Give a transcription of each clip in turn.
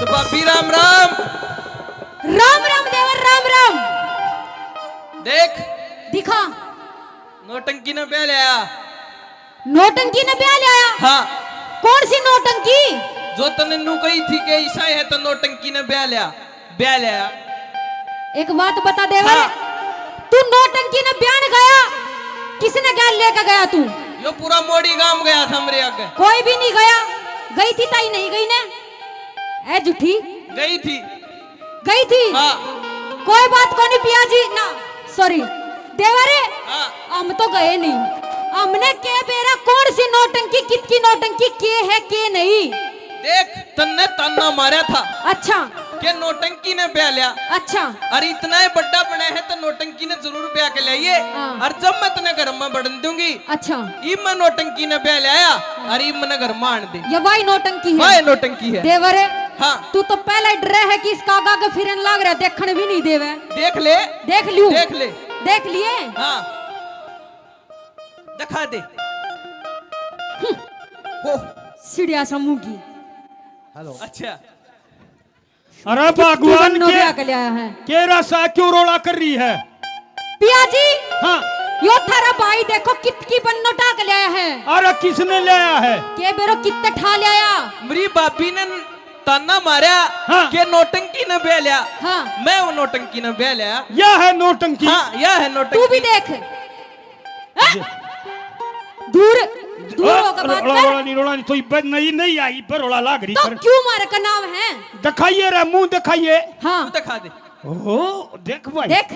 तो भाभी राम राम। राम राम देवर राम राम। देख दिखा नोटंकी ने ब्याह लिया। नोटंकी ने ब्याह लिया। हाँ कौन सी नोटंकी? जो तने नू कही थी कि ऐसा है तो नोटंकी ने ब्याह लिया। ब्याह लिया। एक बात बता देवर, हाँ। तू नोटंकी ने ब्याह गया, किसने क्या लेकर गया तू? यो पूरा मोड़ी गांव गया था मेरे आगे। कोई भी नहीं गया। गई थी ताई नहीं गई ने? ए झूठी गई थी। गई थी। हाँ कोई बात को नहीं पिया जी ना, सॉरी देवरे। हाँ हम तो गए नहीं। हमने के बेरा कौन सी नोटंकी कितकी नोटंकी के है के नहीं। देख तन्ने ताना मारा था अच्छा कि नोटंकी ने ब्याह लिया। अच्छा अरे इतना ही बड़ा बना है तो नोटंकी ने जरूर ब्याह के लाइए। हाँ। और जब मैं तने घर में बढ़न दूंगी अच्छा ई मैं नोटंकी ने ब्याह लाया। अरे ई मैंने घर में आन दे। ये वाई नोटंकी है। वाह नोटंकी है। देवरे हाँ तू तो पहले ही डरे है कि इसका आगा के फिरन लाग रहा, देखने भी नहीं देवे। देख ले देख लियो। देख ले। देख लिए। हाँ दिखा दे। हो सीढ़िया समूह की। हेलो अच्छा अरे भगवान के ले आया है। के रसा क्यों रोड़ा कर रही है? पिया जी हाँ यो थारा भाई देखो कितकी बन्नो टाक ले आया है। अरे किसने ले आया है? के बेरो कितने ठा ले आया। मेरी भाभी ने ताना मारा हाँ। कि नोटंकी ने ब्याह लिया। हाँ मैं वो नोटंकी ने ब्याह लिया। यह है नोटंकी। हाँ यह है तू नोटंकी। भी देख। दूर दूर होकर बात कर। रोड़ा नहीं तो इब्बत नहीं आई पर रोड़ा लाग रही तो कर। क्यों मारे का नाम है? दिखाइए रे मुंह दिखाइए। हाँ तू दिखा दे। ओहो देख भाई। देख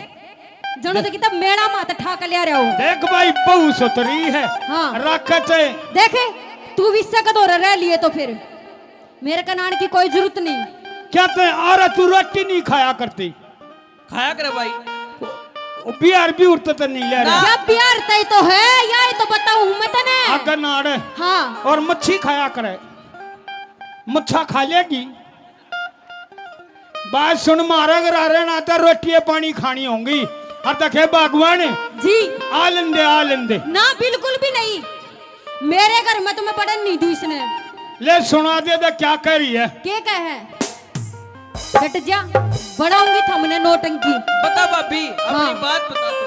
जनो तो कितना मेड़ा माता ठा के ले आ रहा हूँ। देख भाई बहु सुतरी है। हाँ रखत है। देखे तू विस्सा का दौरा रह लिए तो फिर मेरे कनान की कोई जरूरत नहीं। क्या ते अरे तू रोटी नहीं खाया करती? खाया करे भाई। बिहार भी उड़ते तो नहीं ले रहा। या प्यार तय तो है या तो बताऊं मैं तने। अगर नाड़ हाँ और मच्छी खाया करे। मच्छा खा लेगी। बात सुन मारा अगर ना तो रोटी पानी खानी होंगी। और देखे भगवान जी आलंदे ना बिल्कुल भी नहीं। मेरे घर में तुम्हें पढ़न नहीं दी इसने। ले सुना दे तो क्या कह रही है? के कहे हट जा बढ़ाऊंगी थमने नोटंकी। बता भाभी अपनी हाँ। बात बता तू।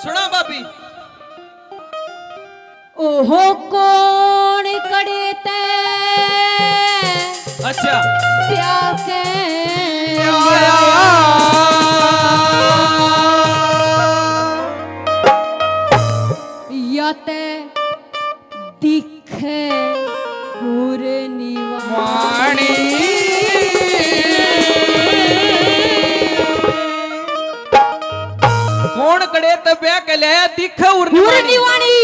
सुना भाभी। ओहो कौन कड़े ते अच्छा प्याके या ते दिखे पूरे निवाणी। कौन कड़े तो ब्याह के लाया दिखा पूरे निवाणी।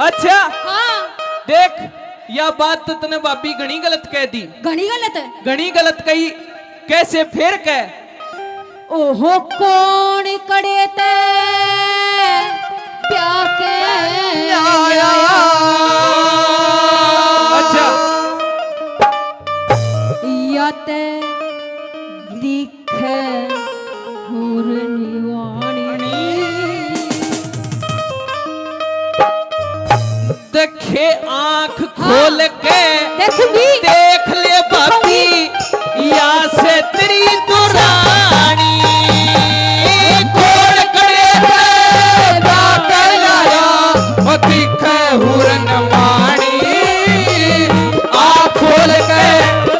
अच्छा हाँ देख यह बात तो तने भाभी घनी गलत कह दी। घनी गलत है। घनी गलत कही। कैसे फिर कह? ओहो कौन कड़े ते प्याके अच्छा या ते दिखे पूरे निवाणी। देखे आंख खोल के देखूंगी। देख ले भाभी या से तेरी दुरानी। खोल करे बाकर लाया ओ दिखे हुरन वाणी। आंख खोल के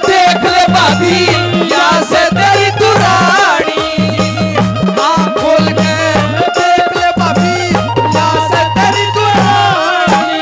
देख ले भाभी या से तेरी दुरानी। आंख खोल के देख ले भाभी या से तेरी दुरानी।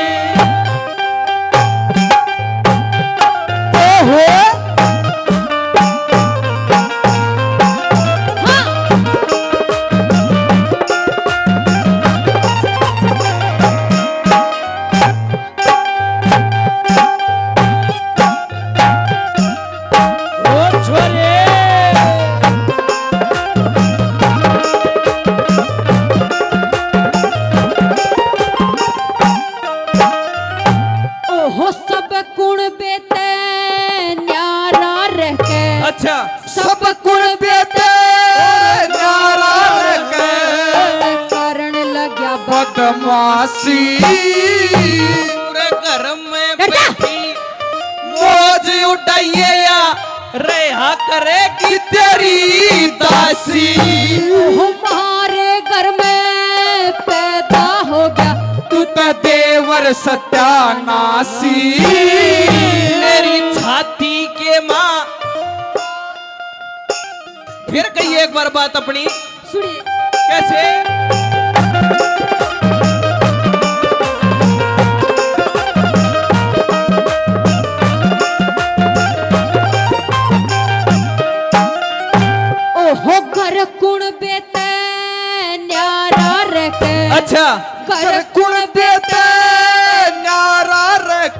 बदमाशी पूरे घर में डर जा। बैठी मौज उठाइए या रेहा करेगी तेरी दासी। हमारे घर में पैदा हो गया तू तो देवर सत्यानाशी मेरी छाती के माँ। फिर कहिए एक बार बात अपनी सुनिए। कैसे। ओहो घर कुण बेते न्यारा रखे। अच्छा घर कुण बेते न्यारा रख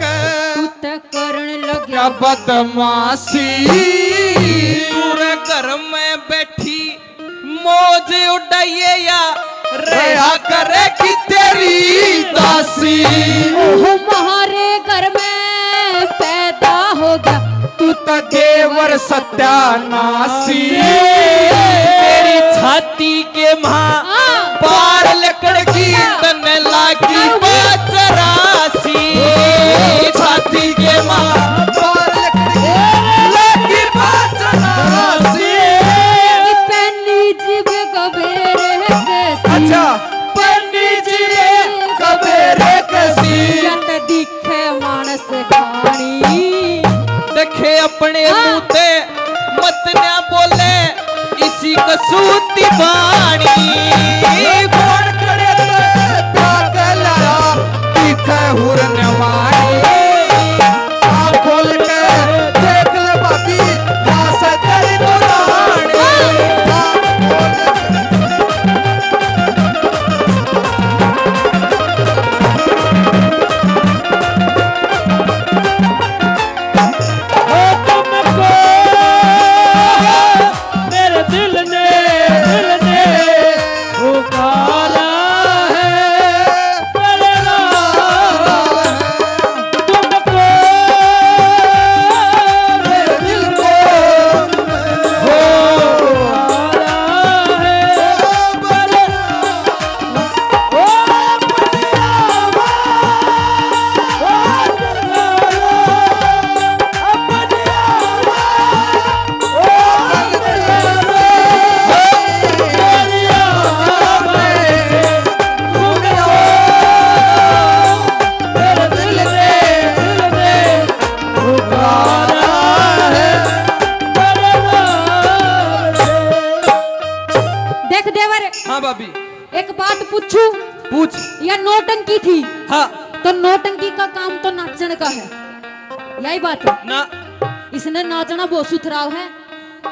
तू ते करण लग क्या बदमाशी पूरे घर में बैठी मौज उड़ाइए या रेहा करेगी तेरी दासी। ओहो हमारे घर में पैदा हो गया तू तो देवर सत्यानाशी मेरी छाती के माँ पार लकड़ की तन लागी बाचरासी। छाती के माँ पार लगी बाचराशी। पहली जीव गबेरे कैसी। अच्छा पन्नी जी कबेरे कसी जत दिखे मानस खानी। देखे अपने मुँहते मत ना बोले इसी कसूती बाणी। कौन करे पागल दिखे हुरन वाणी। आँख खोल के देख ले बाबी दास तेरी दुरानी। मेरे दिल ने पुकारा है मेरे नाम तुमको। मेरे दिल को देख देवर हाँ भाभी एक बात पूछूं। पूछ। यह नौटंकी थी हाँ तो नौटंकी का काम तो नाचने का है। यही बात है। ना इसने नाचना बहुत सुथराव है।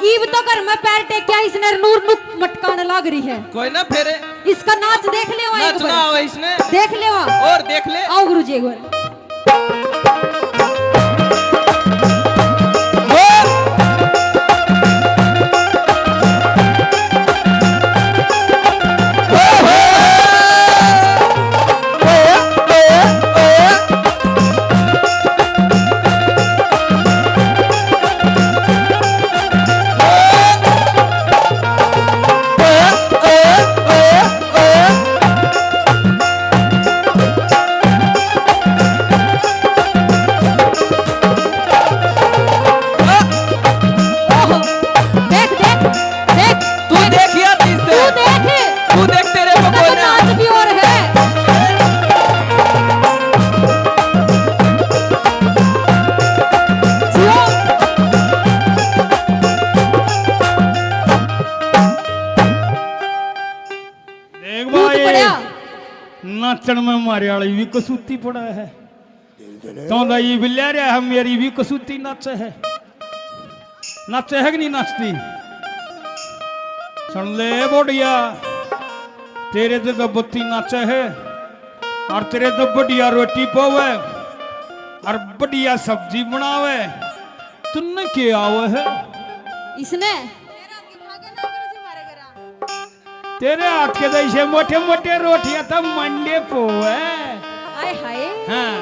ईब तो घर में पैर टेकिया इसने नूर नुक मटकाने लाग रही है। कोई ना फेरे इसका नाच देख ले वहाँ एक नाचना बार। आवे इसने देख ले वहाँ। और देख ले। आओ गुरुजी एक बार। ओहो, देख देख देख तू देखिया तीसरे तू देख। तू देख तेरे इसका तो पकोड़ा। नाच भी और है। जियो। देख भूत भाई पड़या। नाचन में मारे वाली भी कसूती पड़ा है। तो ये बिल्ला रहा है मेरी भी कसूती नाच है। नाच है कि नहीं नाचती। सुन ले बोडिया तेरे तो गबत्ती नाच है और तेरे तो बढ़िया रोटी पावे और बढ़िया सब्जी बनावे। तुमने क्या आवे है इसने तेरे हाथ के तो ऐसे मोटे मोटे रोटियां तो मंडे पोवे। आय हाय। हाँ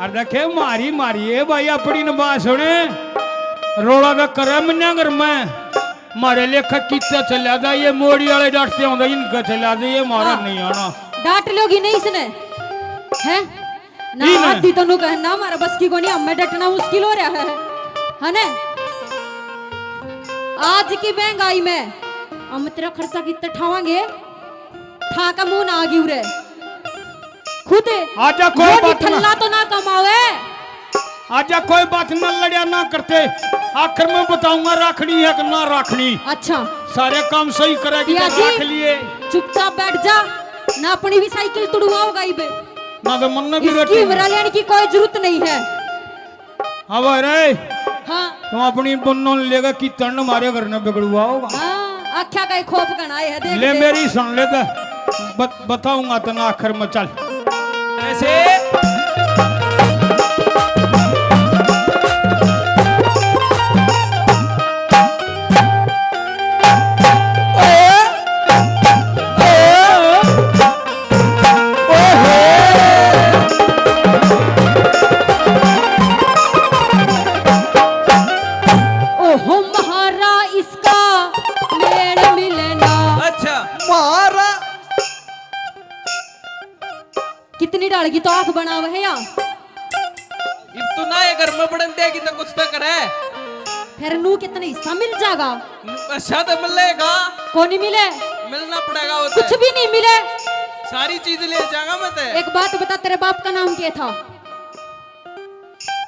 और देखे मारी मारी है भाई अपनी न बात सुने रोला का करे मन्या घर में मारे लेखक कितना चला था ये मोड़ी वाले डटते होंगे इनका चला दे ये मारा नहीं आना। डांट लोगी नहीं इसने है ना नहीं, नहीं। आती तो नु कहना हमारा बस की कोनी हमें डटना मुश्किल हो रहा है ना। आज की महंगाई में हम तेरा खर्चा कितना ठावांगे ठा का मुंह ना आगी उरे खुद आजा कोई वो बात ना। ठल्ला तो ना कमावे आजा कोई बात न लड़िया ना करते, आखिर में बताऊंगा राखनी है कि ना राखनी। अच्छा सारे काम सही करेगी तो पिया जी, राख लिए, चुपचाप बैठ जा ना अपनी भी साइकिल तुड़वाओगा इबे ना तो मन भी इसकी रोटी। इमरा लेने की कोई जरूरत नहीं है। अब रे हाँ तुम अपनी बुन्नों लेगा कि तन हमारे घर में बिगड़ुआ होगा। हाँ आख्या का खोप गणाए है देख ले देख। मेरी सुन ले तो बताऊंगा तो ना आखिर में चल। ऐसे ओहो महारा इसका मेड़ मिलना। अच्छा मारा कितनी डालगी तो आंख बनाव है या अब तो ना ये घर में पड़न देगी तो कुछ तो करे। फिर नू कितना हिस्सा मिल जाएगा अच्छा तो मिलेगा, कौन नहीं मिले मिलना पड़ेगा वो तो। कुछ भी नहीं मिले। सारी चीज ले जाऊंगा मैं तो। एक बात बता तेरे बाप का नाम क्या था?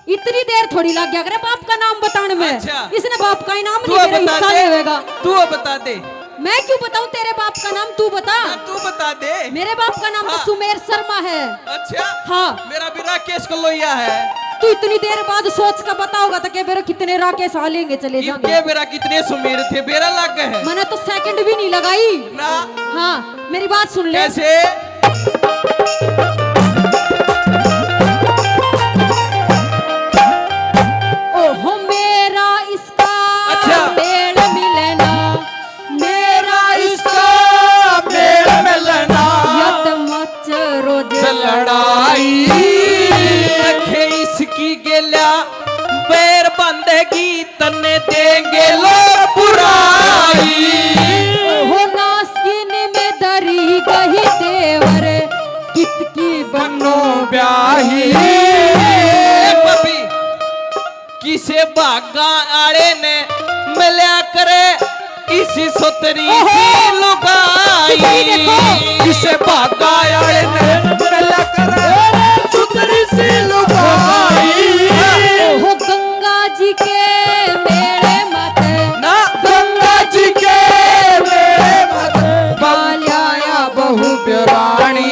इतनी देर थोड़ी लग गया करे बाप का नाम बताने में। अच्छा। इसने बाप का इनाम तू नहीं मेरा बता हिस्सा दे, लेगा। तू बता दे, मैं क्यों बताऊं तेरे बाप का नाम तू बता। तू बता दे। मेरे बाप का नाम तो हाँ। सुमेर शर्मा है। अच्छा हाँ मेरा भी राकेश कलोया है। तू इतनी देर बाद सोच कर बताओगा तो क्या मेरे कितने राकेश आ लेंगे चले जाएंगे। इनके मेरा कितने सुमेर थे, मेरा लग गए है मैंने तो सेकंड भी नहीं लगाई ना। हाँ मेरी बात सुन ले। कैसे ओहो मेरा इसका अच्छा। मेल मिलना मेरा इसका मेल मिलना यत मच रोज लड़ाई रखे इसकी गेला पैर बंदेगी तने देंगे लो बुराई। ओहो नास्किन में दरी गही देवर कितकी बनो ब्याही पपी किसे भागा आड़े ने मिल्या करे इसी सोतरी सी लुगाई। किसे भागा आए ने मिला करे सुतरी सी लुगाई। ओहो गंगा जी के मेरे मत ना गंगा जी के मेरे मत बाल्याया बहु प्यारानी।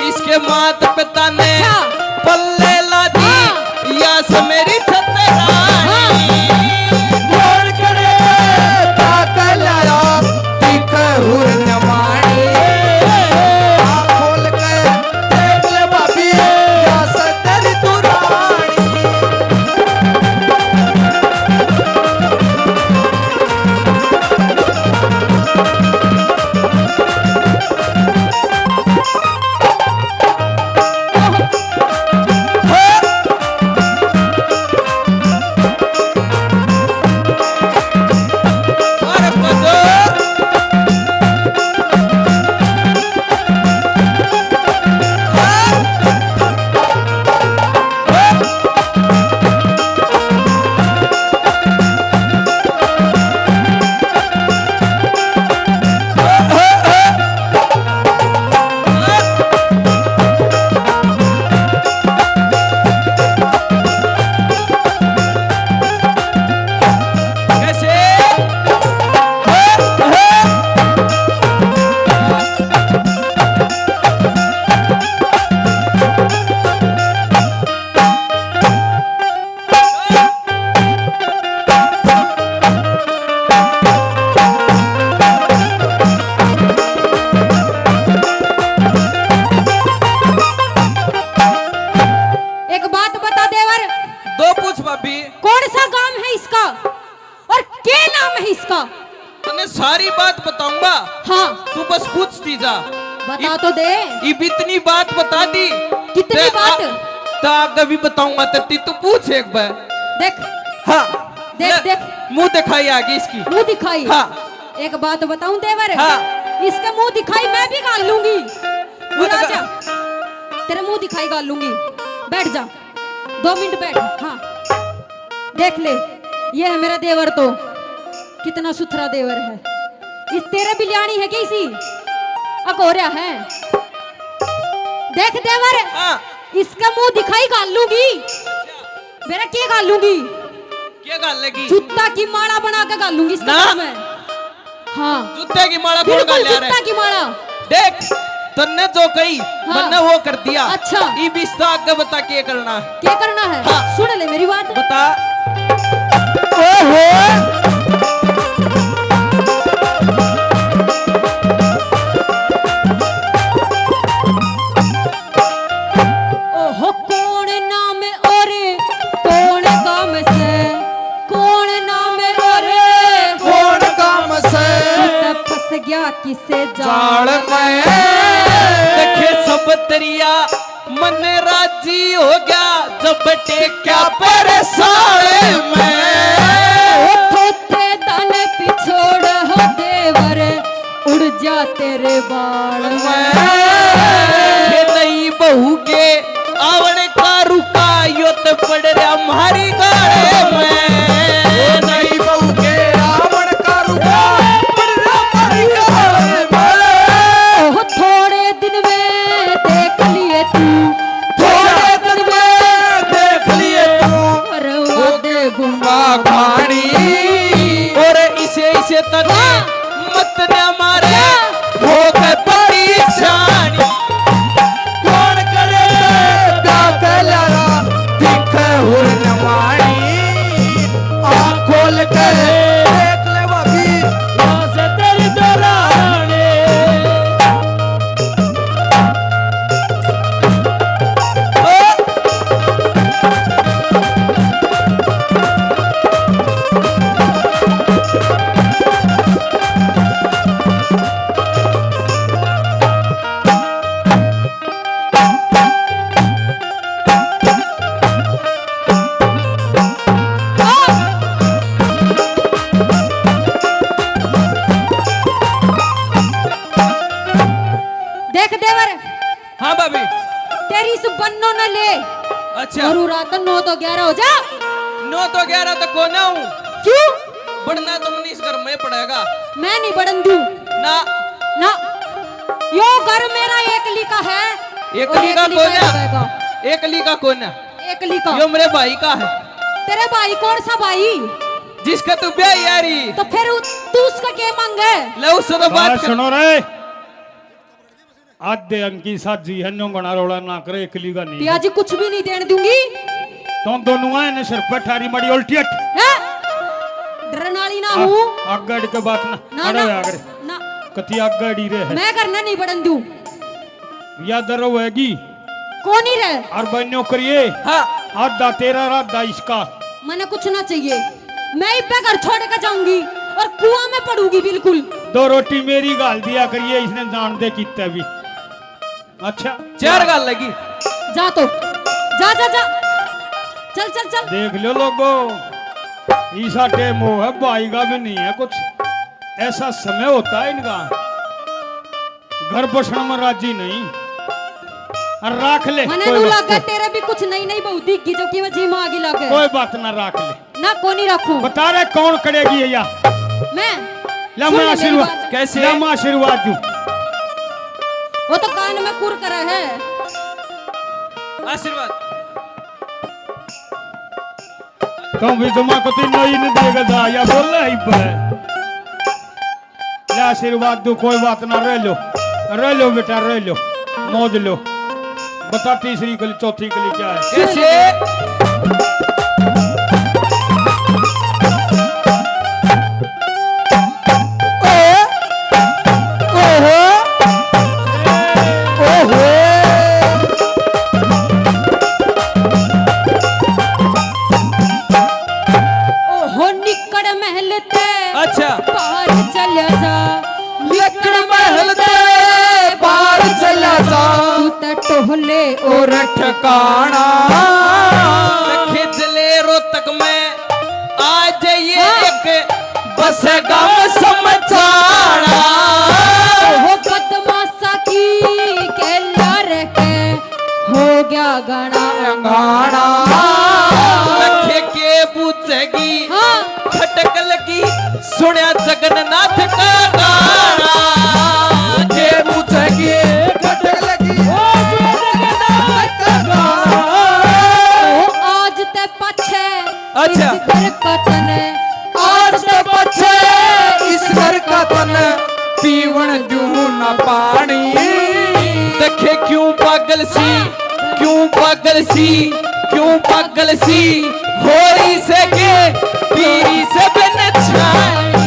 इसके माता पिता ने अच्छा। पल्ले ला दी या से मेरी छतरानी। गोड़ करे ताकल आया तीखे हुर नवाणी। आँख खोल के देख ले बाबी या सदर तू रानी। और बजो कैसे एक बात बता देवर दो पूछ भाभी, कौन सा गांव है इसका और क्या नाम है इसका? तने सारी बात बताऊंगा, हाँ तू बस पूछती जा। बता तो दे इब इतनी बात बता दी। कितनी ते बात? तो आगे भी बताऊंगा तो तू पूछ एक बार। देख हाँ देख ले, देख मुंह दिखाई आगे इसकी। मुंह दिखाई। हाँ एक बात बताऊं देवर हाँ। इसका मुंह दिखाई मैं भी गाल लूंगी। दूर आ जा, तेरे मुंह दिखाई गाल लूंगी। बैठ जा, 2 मिनट बैठ। हाँ देख ले, ये है मेरा देवर, तो कितना सुथरा देवर है। इस तेरे बिलियानी है क्या इसी अकोरिया है? देख देवर, हाँ इसका मुंह दिखाई गाल लूंगी। मेरा क्या गाल लूंगी? क्या गाल लगी? जूता की माला बना के गाल लूंगी इसका ना। नाम है। हाँ जूते की माला कौन बिल्कुल गाल रहा जूता है? की माला। देख तन्ने जो कही मैंने वो कर दिया। अच्छा। ई बिस्ता आगे बता क्या करना है? क्या करना है? हाँ। सुन ले मेरी बात। बता। ओहो कौन नाम और कौन काम से, कौन नाम और कौन काम से तब फंस गया किसे जाल जाल में देखे सब तरिया मन राजी हो गया जब टेक्या पर साले में थोते दान पिछोड़ हो देवर, उड़ जा तेरे बाल में। ये नई बहू के आवड़ का रुका यो तो पड़ रहा मारी गाड़े में। नई बहू के रावण का रुका पर हमारी गाल में। ओह थोड़े दिन में देख लिए तू, थोड़े दिन में देख लिए तू वादे गुमा खानी और इसे तने मत न मारे हो गए परेशान। कौन करे दाखला दिख हुरन मानी आँख खोल कर देख ले भाभी यहाँ से तेरी दराने। देख देवर, हाँ भाभी। तेरी इस बन्नो न ले अच्छा और रात 9 तो 11 हो जा। 9 तो 11 तो कोना हूँ। क्यों? बढ़ना तो मनीष घर में पड़ेगा मैं नहीं बढ़न दूं ना। ना, यो घर मेरा एकली का है। एक और ली का एकली का कोना, रहेगा। एक ली का कोना, एकली का। यो मेरे भाई का है तेरे भाई कौन सा भाई? जिसका तू ब्याह यारी। तो फिर तू उसका क्या मांगे? ले उससे तो बात बात कर। सुनो रे, आधे अंकी साजी हन्नो बना रोड़ा ना करे, एकली का नहीं पियाजी कुछ भी नहीं देने दूंगी। तो दोनों आए ने सिर पर ठारी मड़ी उल्टी हट। हैं? डरन वाली ना हूँ। आगड़ के बात ना ना अरे ना आगड़ ना, कति आगड़ी रे है मैं करना नहीं बढ़न दूं। या दरो हैगी कौन ही रहे? और बन्यो करिए हाँ आधा तेरा राधा इसका। मैंने कुछ ना चाहिए, मैं इब्बे घर छोड़ कर जाऊंगी और कुआं में पड़ूंगी बिल्कुल। 2 रोटी मेरी गाल दिया करिए, इसने जान दे कितना भी। अच्छा 4 गाल लगी। जा तो जा जा जा, चल चल चल। देख लो लोगो, ईसा टेम हो है भाई का भी नहीं है कुछ, ऐसा समय होता है इनका, घर बसण में राजी नहीं। और राख ले मने कोई नू बात लगा तेरे भी कुछ नई नई बहुत दिखी जो कि मैं जी में आगे लगे। कोई बात ना, राख ले। ना को नहीं रखूं बता रहे कौन करेगी ये या मैं। ला सुन मैं ले मेरी आशीर्वाद बात। कैसे? ला मैं आशीर्वाद दूं। वो तो कान में कुर करा है। आशीर्वाद। तुम भी जमा को तीन नई नहीं देगा जा या बोल रहा है पर ले आशीर्वाद दो, कोई बात ना, रह लो बेटा, रह लो, मौज लो। बता तीसरी कली चौथी कली क्या है? कैसे? ओहो निकड़ महल ते अच्छा पार चला जा, निकड़ महल ते पार चला जा, तू तो टोहले और ठिकाना खिंचले रोहतक में आ जाइए एक बस गम समझाना। ओहो बदमाशा की के गया गाना गाना लखे के बुझगी हाँ खटक लगी सुनिया जगन्नाथ का गाना के पूछेगी खटक लगी ओ आज ते पछे अच्छा। इस घर का तने आज तो बच्चे इस घर का तन पीवन जू न पानी देखे क्यों पागल सी क्यों पागल सी क्यों पागल सी होरी से के पीरी से बिन छाई